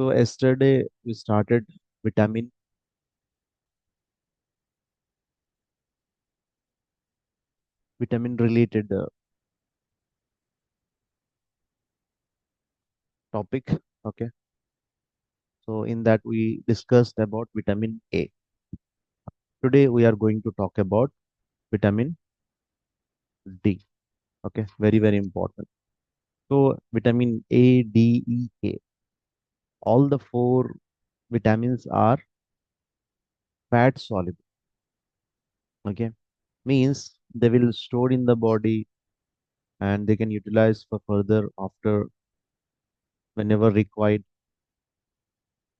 So yesterday we started vitamin vitamin related topic. Okay. So in that we discussed about vitamin A. Today we are going to talk about vitamin D. Okay. Very, very important. So vitamin A, D, E, K. All the four vitamins are fat soluble. Okay. Means they will store in the body and they can utilize for further after whenever required.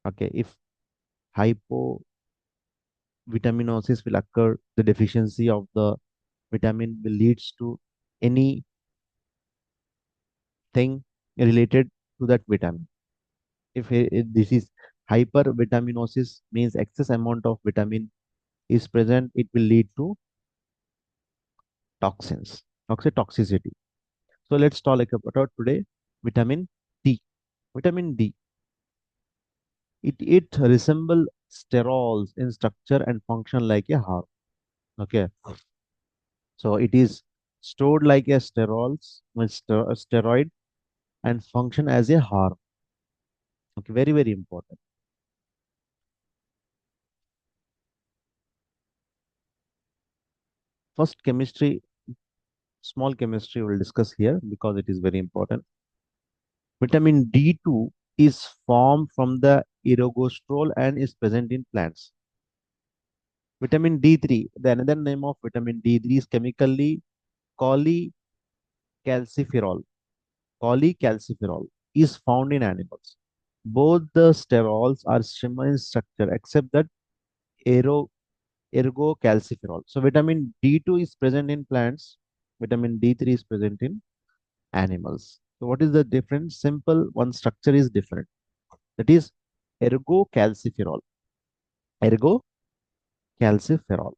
Okay. If hypovitaminosis will occur, the deficiency of the vitamin will leads to anything related to that vitamin. If this is hypervitaminosis means excess amount of vitamin is present, it will lead to toxins, toxicity. So let's talk about today vitamin D. Vitamin D, it resemble sterols in structure and function like a hormone. Okay, so it is stored like a steroid and function as a hormone. Okay, very very important. First chemistry, small chemistry we'll discuss here because it is very important. Vitamin D2 is formed from the ergosterol and is present in plants. Vitamin D3, the another name of vitamin D3 is chemically cholecalciferol. Cholecalciferol is found in animals. Both the sterols are similar in structure except that ero, ergocalciferol. So vitamin D2 is present in plants. Vitamin D3 is present in animals. So what is the difference? Simple, one structure is different. That is ergocalciferol. Ergocalciferol.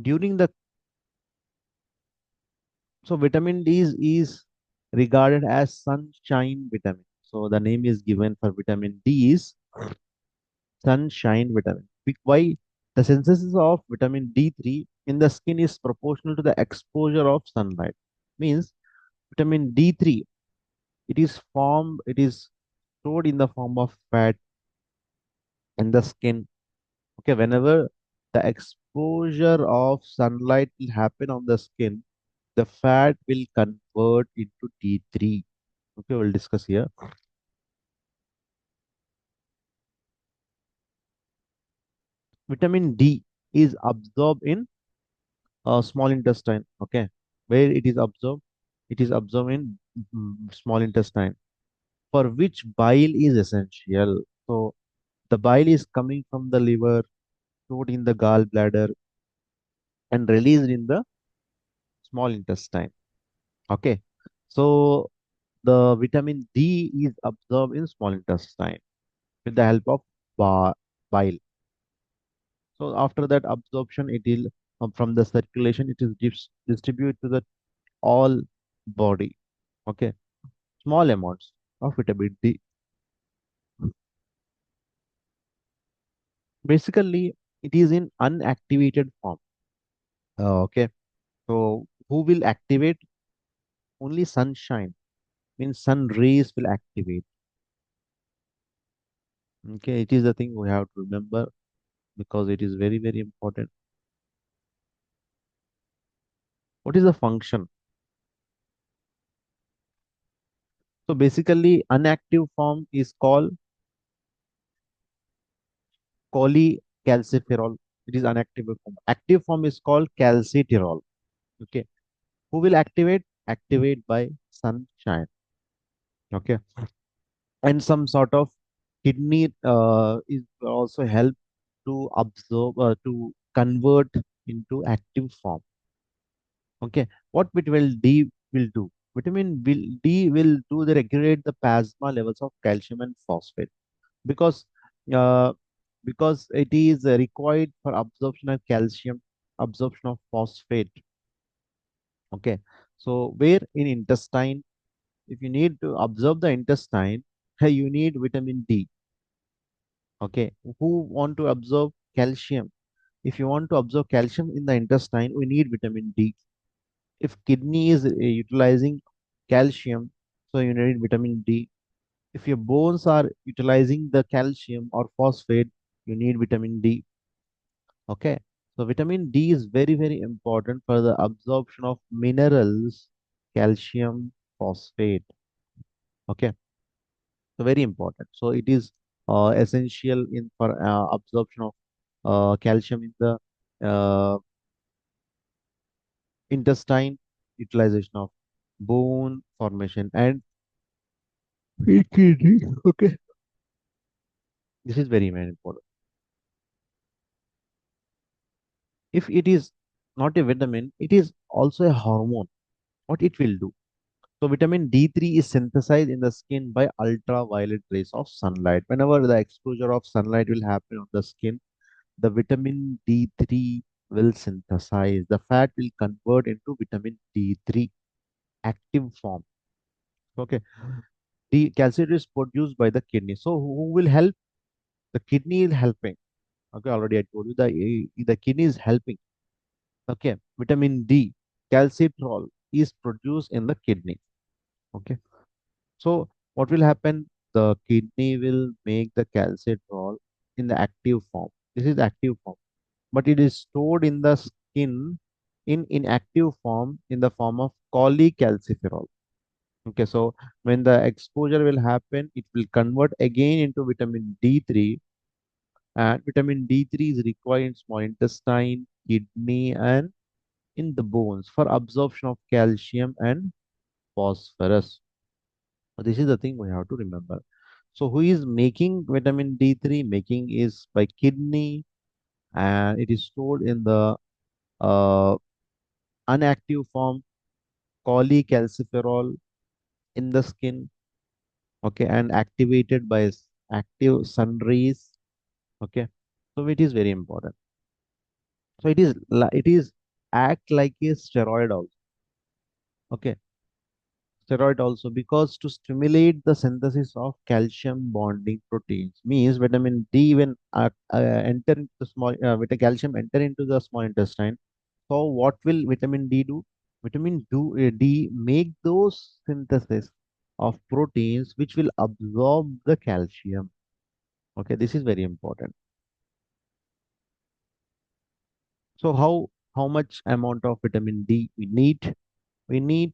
During the So vitamin D is regarded as sunshine vitamin. So the name is given for vitamin D is sunshine vitamin. Why? The synthesis of vitamin D3 in the skin is proportional to the exposure of sunlight. Means vitamin D3, it is stored in the form of fat in the skin. Okay, whenever the exposure of sunlight will happen on the skin, the fat will convert into D3. Okay, we'll discuss here. Vitamin D is absorbed in small intestine. Okay, where it is absorbed? It is absorbed in small intestine, for which bile is essential. So the bile is coming from the liver, stored in the gallbladder, and released in the small intestine. Okay, so the vitamin D is absorbed in small intestine with the help of bile. So after that absorption, it will from the circulation, it is distributed to the all body. Okay, small amounts of vitamin D. Basically, it is in unactivated form. Okay, so who will activate? Only sunshine, means sun rays will activate. Okay, it is the thing we have to remember because it is very very important. What is the function? So basically, unactive form is called cholecalciferol. It is unactive form. Active form is called calcitirol. Okay, who will activate? Activate by sunshine. Okay, and some sort of kidney is also help to absorb to convert into active form. Okay, what vitamin D will do? D will do the regulate the plasma levels of calcium and phosphate because uh, it is required for absorption of calcium, absorption of phosphate. Okay, so where in intestine, if you need to absorb the intestine, you need vitamin D. Okay, who want to absorb calcium? If you want to absorb calcium in the intestine, we need vitamin D. If kidney is utilizing calcium, so you need vitamin D. If your bones are utilizing the calcium or phosphate, you need vitamin D. Okay, so vitamin D is very, very important for the absorption of minerals, calcium, phosphate. Okay, so very important. So it is essential in for absorption of calcium in the uh, intestine, utilization of bone formation, and kidney. Okay, this is very, very important. If it is not a vitamin, it is also a hormone. What it will do? So vitamin D3 is synthesized in the skin by ultraviolet rays of sunlight. Whenever the exposure of sunlight will happen on the skin, the vitamin D3 will synthesize. The fat will convert into vitamin D3 active form. Okay. The calcium is produced by the kidney. So who will help? The kidney is helping. Okay, already I told you the kidney is helping. Okay. Vitamin D, calcitrol is produced in the kidney. Okay. So what will happen? The kidney will make the calcitrol in the active form. This is active form, but it is stored in the skin in inactive form in the form of cholecalciferol. Okay, so when the exposure will happen, it will convert again into vitamin D3, and vitamin D3 is required in small intestine, kidney, and in the bones for absorption of calcium and phosphorus. So this is the thing we have to remember. So who is making vitamin D3? Making is by kidney, and it is stored in the uh, unactive form cholecalciferol in the skin. Okay, and activated by active sun rays. Okay, so it is very important. So it is act like a steroid also. Okay, steroid also because to stimulate the synthesis of calcium bonding proteins means vitamin D when enter into the small with the calcium enter into the small intestine. So what will vitamin D do? D make those synthesis of proteins which will absorb the calcium. Okay, this is very important. So how much amount of vitamin D we need? We need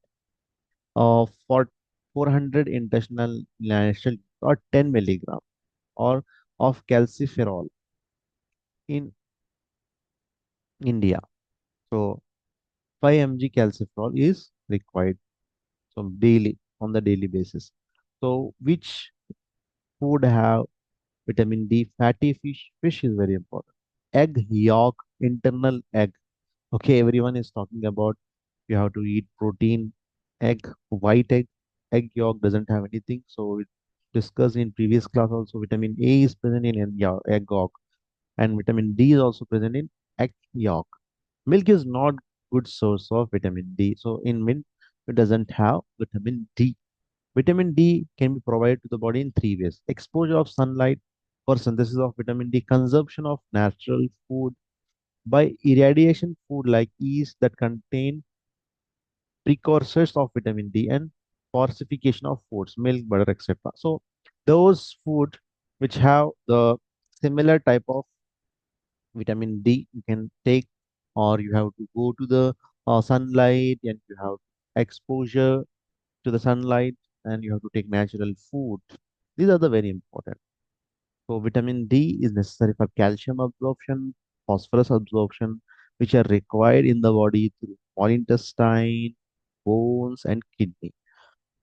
for 400 international national or 10 milligram or of calciferol in India. So 5 mg calciferol is required. So daily on the daily basis. So which food have vitamin D? Fatty fish. Fish is very important. Egg yolk, internal egg. Okay, everyone is talking about you have to eat protein, egg, white egg. Egg yolk doesn't have anything. So we discussed in previous class also vitamin A is present in egg yolk and vitamin D is also present in egg yolk. Milk is not good source of vitamin D. So in milk, it doesn't have vitamin D. Vitamin D can be provided to the body in three ways. Exposure of sunlight for synthesis of vitamin D, consumption of natural food by irradiation food like yeast that contain precursors of vitamin D and fortification of foods, milk, butter, etc. So those food which have the similar type of vitamin D you can take, or you have to go to the sunlight and you have exposure to the sunlight and you have to take natural food. These are the very important. So vitamin D is necessary for calcium absorption, phosphorus absorption, which are required in the body through small intestine, bones, and kidney.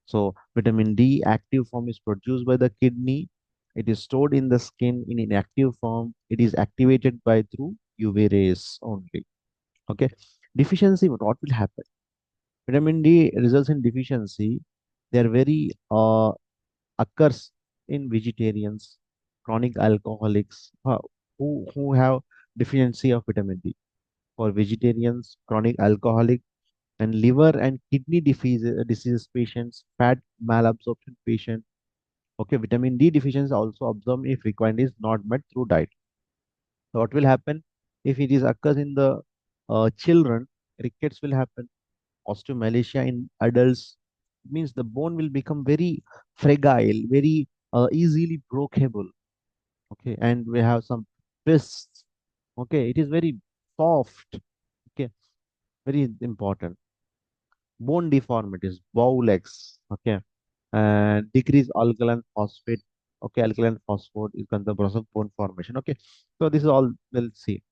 So vitamin D active form is produced by the kidney. It is stored in the skin in inactive form. It is activated by through UV rays only. Okay. Deficiency, what will happen? Vitamin D results in deficiency. They are very occurs in vegetarians, chronic alcoholics who have deficiency of vitamin D. For vegetarians, chronic alcoholic, and liver and kidney diseases patients, fat malabsorption patient. Okay, vitamin D deficiency is also observed if requirement is not met through diet. So what will happen if it is occurs in the children? Rickets will happen. Osteomalacia in adults means the bone will become very fragile, very easily breakable. Okay, and we have some twists. Okay, it is very soft. Okay, very important. Bone deformities, bow legs. Okay, and decrease alkaline phosphate. Okay, alkaline phosphate is the process of bone formation. Okay, so this is all we'll see.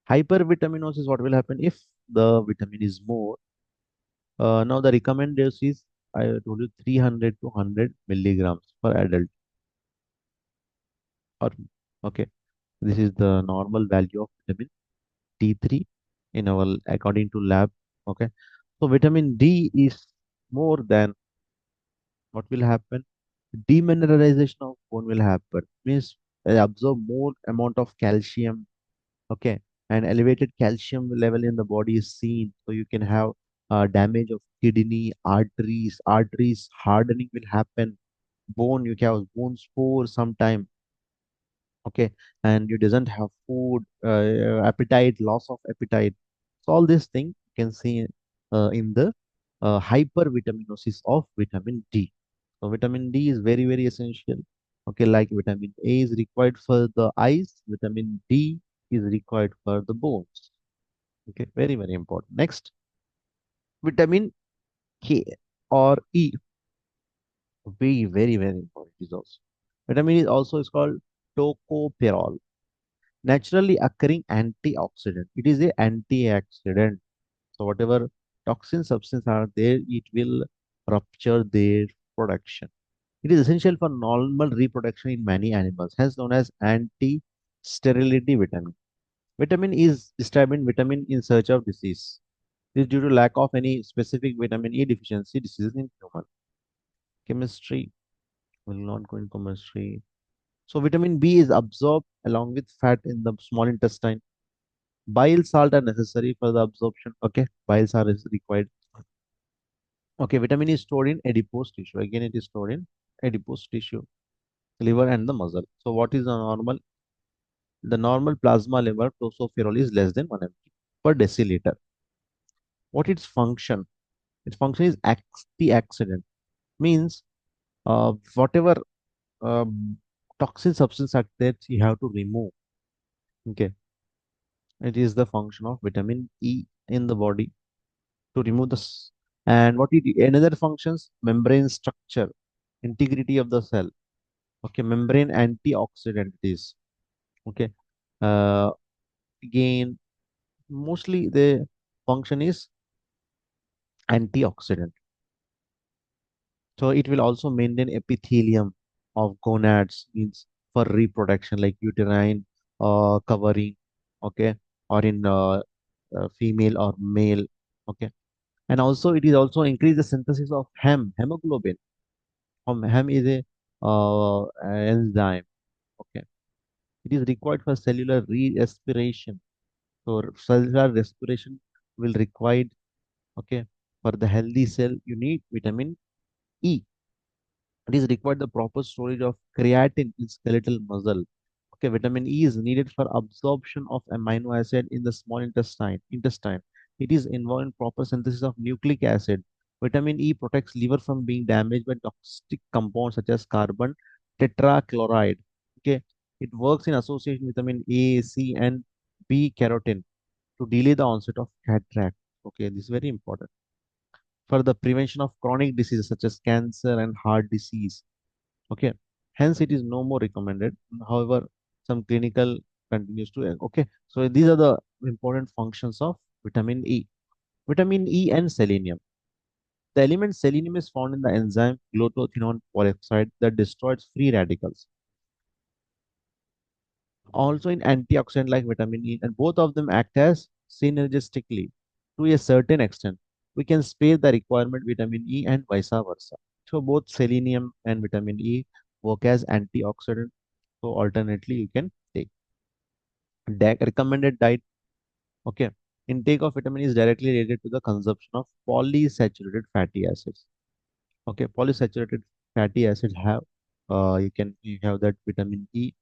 Hypervitaminosis, what will happen if the vitamin is more? Now the recommended is, I told you, 300 to 100 milligrams per adult. Or okay, this is the normal value of vitamin D3 in our according to lab. Okay, so vitamin D is more than, what will happen? Demineralization of bone will happen. Means they absorb more amount of calcium. Okay, and elevated calcium level in the body is seen. So you can have damage of kidney, arteries hardening will happen. Bone, you can have bone spore sometime. Okay, and you doesn't have food, appetite, loss of appetite. So all these things you can see in the hypervitaminosis of vitamin D. So vitamin D is very, very essential. Okay, like vitamin A is required for the eyes, vitamin D is required for the bones. Okay, very, very important. Next, vitamin K or E, very, very, very important is also. Vitamin is also is called tocopherol, naturally occurring antioxidant. It is a antioxidant. So whatever toxin substance are there, it will rupture their production. It is essential for normal reproduction in many animals, hence known as anti-sterility vitamin. Vitamin is described in vitamin in search of disease. This is due to lack of any specific vitamin E deficiency diseases in human. Chemistry will not go in chemistry. So vitamin B is absorbed along with fat in the small intestine. Bile salt are necessary for the absorption. Okay, bile salt is required. Okay, vitamin is stored in adipose tissue. Again, it is stored in adipose tissue, liver and the muscle. So what is the normal? The normal plasma level tocopherol is less than 1 mg per deciliter. What its function? Its function is antioxidant. Means whatever toxin substance are there, you have to remove. Okay, it is the function of vitamin E in the body to remove the. And what it another functions, membrane structure, integrity of the cell. Okay, membrane antioxidant is. Okay, uh, again, mostly the function is antioxidant. So it will also maintain epithelium of gonads, means for reproduction, like uterine covering. Okay, or in female or male. Okay, and also it is also increase the synthesis of hemoglobin. Hem is a enzyme. Okay, it is required for cellular respiration. So cellular respiration will required. Okay, for the healthy cell, you need vitamin E. It is required the proper storage of creatine in skeletal muscle. Okay, vitamin E is needed for absorption of amino acid in the small intestine. It is involved in proper synthesis of nucleic acid. Vitamin E protects liver from being damaged by toxic compounds such as carbon tetrachloride. Okay, it works in association with vitamin A, C, and B carotene to delay the onset of cataract. Okay, this is very important for the prevention of chronic diseases such as cancer and heart disease. Okay, hence it is no more recommended. However, some clinical continues to. Okay, so these are the important functions of vitamin E. Vitamin E and selenium. The element selenium is found in the enzyme glutathione peroxide that destroys free radicals. Also in antioxidant like vitamin E, and both of them act as synergistically to a certain extent. We can spare the requirement vitamin E and vice versa. So both selenium and vitamin E work as antioxidant. So alternately, you can take recommended diet. Okay. Intake of vitamin is directly related to the consumption of polysaturated fatty acids. Okay. Polysaturated fatty acids have, you have that vitamin E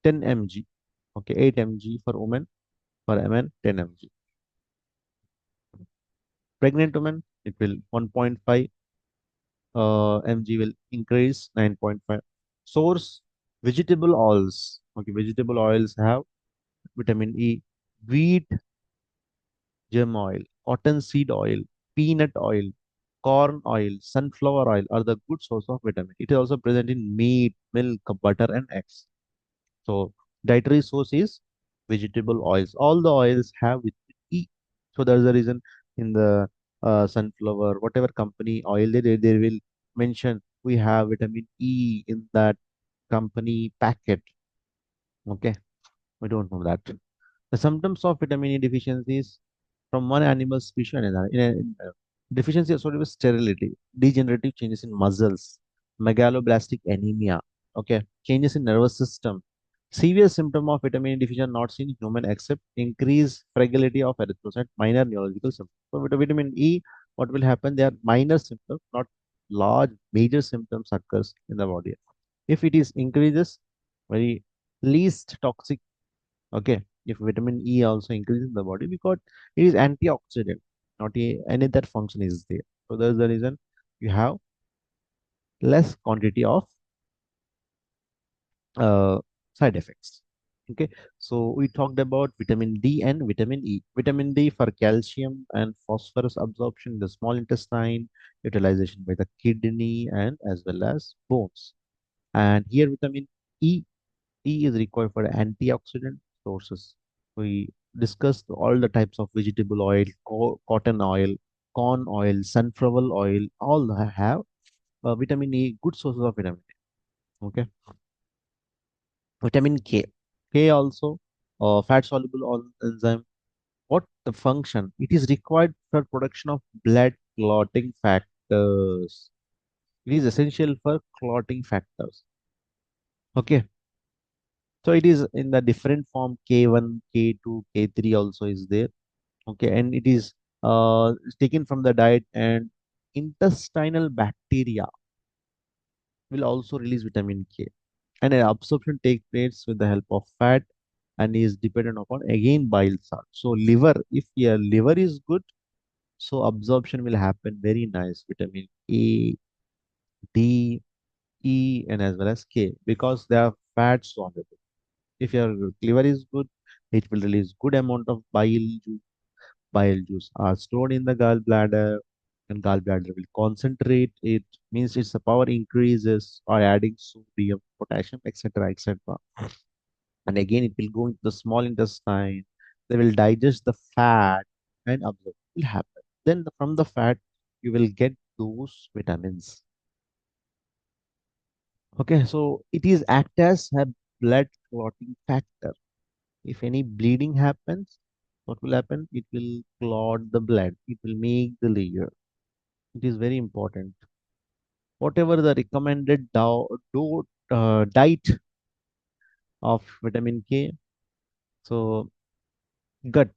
10 mg. Okay. 8 mg for women, for men 10 mg. Pregnant women, it will 1.5 mg will increase 9.5. Source, vegetable oils. Okay. Vegetable oils have vitamin E. Wheat germ oil, cottonseed oil, peanut oil, corn oil, sunflower oil are the good source of vitamin. It is also present in meat, milk, butter, and eggs. So dietary source is vegetable oils. All the oils have vitamin E. So that's the reason in the sunflower, whatever company oil they will mention we have vitamin E in that company packet. Okay, we don't know that. The symptoms of vitamin E deficiencies from one animal species to another. Deficiency associated with sterility, degenerative changes in muscles, megaloblastic anemia, okay, changes in nervous system. Severe symptom of vitamin E deficiency not seen in human except increased fragility of erythrocyte, minor neurological symptoms. So with vitamin E, what will happen? They are minor symptoms, not large, major symptoms occurs in the body. If it is increases, very least toxic. Okay, if vitamin E also increases in the body because it is antioxidant, not any that function is there. So that's the reason you have less quantity of uh, side effects. Okay, so we talked about vitamin D and vitamin E. Vitamin D for calcium and phosphorus absorption in the small intestine, utilization by the kidney and as well as bones. And here vitamin E E is required for antioxidant sources. We discussed all the types of vegetable oil, cotton oil, corn oil, sunflower oil, all have vitamin E, good sources of vitamin E. Okay, vitamin K. K also, fat soluble enzyme. What the function? It is required for production of blood clotting factors. It is essential for clotting factors. Okay, so it is in the different form K1, K2, K3 also is there. Okay, and it is taken from the diet, and intestinal bacteria will also release vitamin K. And an absorption takes place with the help of fat and is dependent upon again bile salt. So liver, if your liver is good, so absorption will happen very nice. Vitamin A, D, E, and as well as K because they are fat soluble. If your liver is good, it will release good amount of bile juice are stored in the gallbladder, and gallbladder will concentrate it, means its power increases by adding sodium, potassium, etc., etc. And again it will go into the small intestine. They will digest the fat and absorb. It will happen, then from the fat you will get those vitamins. Okay, so it is act as a blood clotting factor. If any bleeding happens, what will happen? It will clot the blood, it will make the layer. It is very important. Whatever the recommended diet of vitamin K, so gut,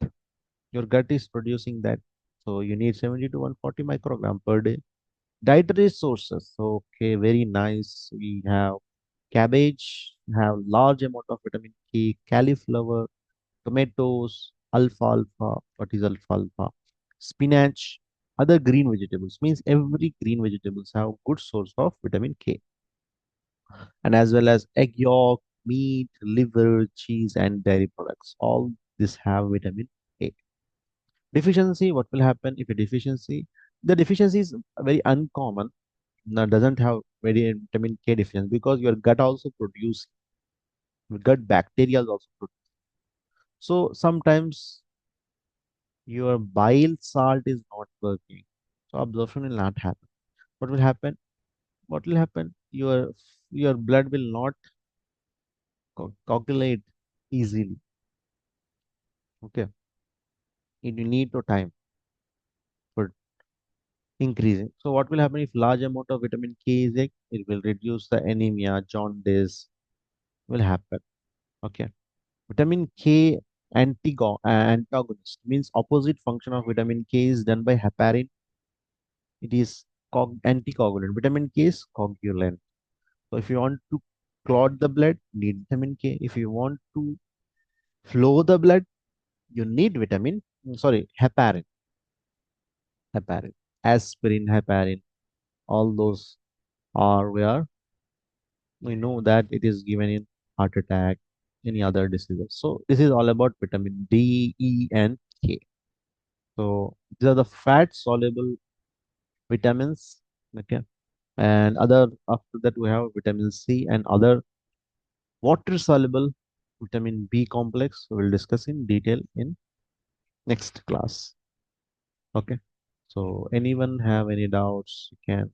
your gut is producing that. So you need 70 to 140 microgram per day. Dietary sources. So, okay, very nice. We have cabbage, have large amount of vitamin K, cauliflower, tomatoes, alfalfa. What is alfalfa? Spinach, other green vegetables. Means every green vegetables have good source of vitamin K, and as well as egg yolk, meat, liver, cheese, and dairy products. All this have vitamin A. Deficiency, what will happen if a deficiency? The deficiency is very uncommon. Now, doesn't have very vitamin K deficiency because your gut also produce, gut bacteria also produce. So sometimes your bile salt is not working. So absorption will not happen. What will happen? What will happen? Your blood will not coagulate easily. Okay, you need to time for increasing. So what will happen if large amount of vitamin K is there? It will reduce the anemia, jaundice will happen. Okay, vitamin K. antagonist means opposite function of vitamin K is done by heparin. It is anticoagulant. Vitamin K is coagulant. So if you want to clot the blood, need vitamin K. If you want to flow the blood, you need heparin, aspirin, heparin. All those are where we know that it is given in heart attack, any other diseases. So this is all about vitamin D, E, and K. So these are the fat soluble vitamins. Okay, and other after that we have vitamin C and other water soluble vitamin B complex. We will discuss in detail in next class. Okay. So anyone have any doubts? You can